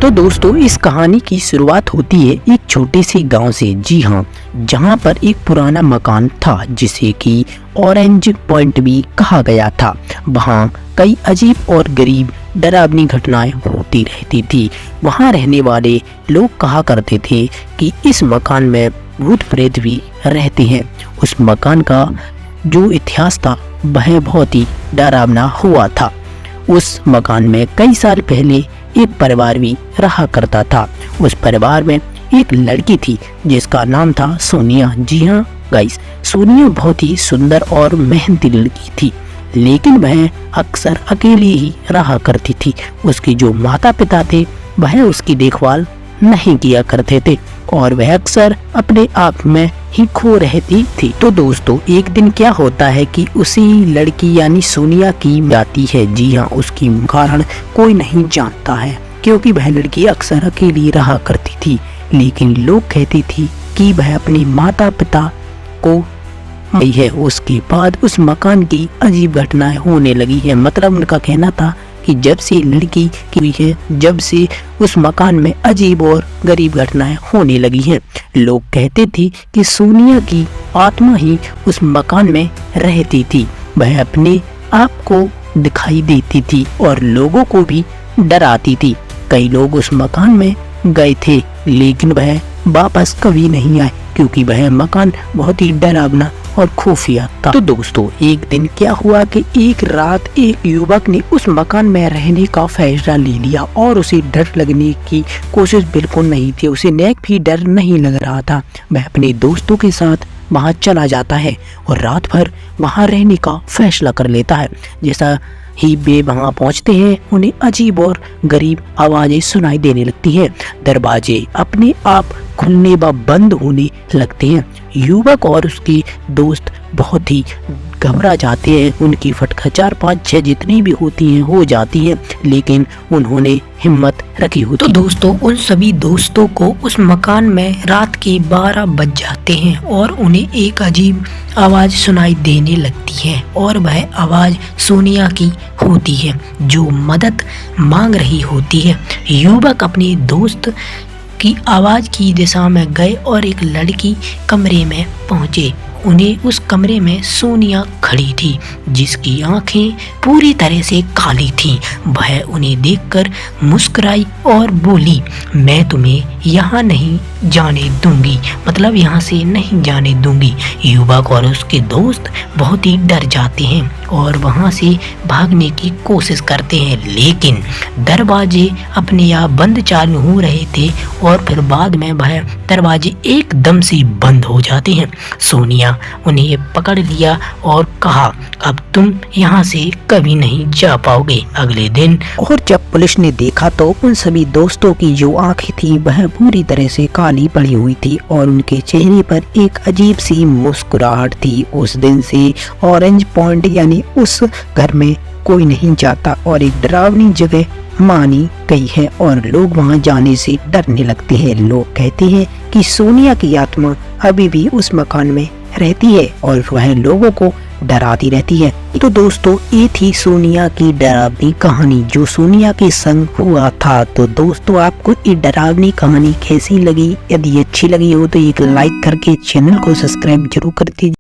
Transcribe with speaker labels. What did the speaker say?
Speaker 1: तो दोस्तों इस कहानी की शुरुआत होती है एक छोटे से गांव से। जी हाँ, जहां पर एक पुराना मकान था जिसे कि ऑरेंज पॉइंट भी कहा गया था। वहां कई अजीब और गरीब डरावनी घटनाएं होती रहती थी। वहां रहने वाले लोग कहा करते थे कि इस मकान में भूत प्रेत भी रहते हैं। उस मकान का जो इतिहास था वह बहुत ही डरावना हुआ था। उस मकान में कई साल पहले एक परिवार भी रहा करता था। उस परिवार में एक लड़की थी जिसका नाम था सोनिया। जी हाँ गाइस, सोनिया बहुत ही सुंदर और मेहनती लड़की थी, लेकिन वह अक्सर अकेली ही रहा करती थी। उसके जो माता पिता थे वह उसकी देखभाल नहीं किया करते थे और वह अक्सर अपने आप में ही खो रहती थी। तो दोस्तों एक दिन क्या होता है कि उसी लड़की यानी सोनिया की जाती है। जी हाँ, उसकी कारण कोई नहीं जानता है क्योंकि वह लड़की अक्सर अकेली रहा करती थी, लेकिन लोग कहती थी कि वह अपने माता पिता को आई है। उसके बाद उस मकान की अजीब घटनाएं होने लगी है। मतलब उनका कहना था कि जब से लड़की की हुई है, जब से उस मकान में अजीब और गरीब घटनाएं होने लगी हैं। लोग कहते थे कि सोनिया की आत्मा ही उस मकान में रहती थी। वह अपने आप को दिखाई देती थी और लोगों को भी डराती थी। कई लोग उस मकान में गए थे लेकिन वह वापस कभी नहीं आए क्योंकि वह मकान बहुत ही डरावना और खुफिया था। तो दोस्तों एक दिन क्या हुआ कि एक रात एक युवक ने उस मकान में रहने का फैसला ले लिया और उसे डर लगने की कोशिश बिल्कुल नहीं थी। उसे नेक भी डर नहीं लग रहा था। वह अपने दोस्तों के साथ वहां चला जाता है और रात भर वहां रहने का फैसला कर लेता है। जैसा ही वे वहां पहुंचते हैं उन्हें अजीब और गरीब आवाजें सुनाई देने लगती हैं। दरवाजे अपने आप खुलने व बंद होने लगते हैं। युवक और उसके दोस्त बहुत ही घबरा जाते हैं। उनकी फटका 4 5 6 जितनी भी होती हैं हो जाती हैं, लेकिन उन्होंने हिम्मत रखी होती। तो दोस्तों उन सभी दोस्तों को उस मकान में रात के 12 बज जाते हैं और उन्हें एक अजीब आवाज सुनाई देने लगती है और वह आवाज सोनिया की होती है जो मदद मांग रही होती है। युवक अपने दोस्त की आवाज की दिशा में गए और एक लड़की कमरे में पहुंचे। उन्हें उस कमरे में सोनिया खड़ी थी जिसकी आंखें पूरी तरह से काली थीं। वह उन्हें देखकर मुस्कुराई और बोली, मैं तुम्हें यहाँ नहीं जाने दूंगी, मतलब यहाँ से नहीं जाने दूंगी। युवक और उसके दोस्त बहुत ही डर जाते हैं और वहाँ से भागने की कोशिश करते हैं, लेकिन दरवाजे अपने आप बंद चालू हो रहे थे और फिर बाद में वह दरवाजे एकदम से बंद हो जाते हैं। सोनिया उन्हें पकड़ लिया और कहा, अब तुम यहाँ से कभी नहीं जा पाओगे। अगले दिन और जब पुलिस ने देखा तो उन सभी दोस्तों की जो आंखें थी वह पूरी तरह से काली पड़ी हुई थी और उनके चेहरे पर एक अजीब सी मुस्कुराहट थी। उस दिन से ऑरेंज पॉइंट यानी उस घर में कोई नहीं जाता और एक डरावनी जगह मानी गई है और लोग वहां जाने से डरने लगते हैं। लोग कहते हैं कि सोनिया की आत्मा अभी भी उस मकान में रहती है और वह लोगों को डराती रहती है। तो दोस्तों ये थी सोनिया की डरावनी कहानी जो सोनिया के संग हुआ था। तो दोस्तों आपको ये डरावनी कहानी कैसी लगी? यदि अच्छी लगी हो तो एक लाइक करके चैनल को सब्सक्राइब जरूर कर दीजिए।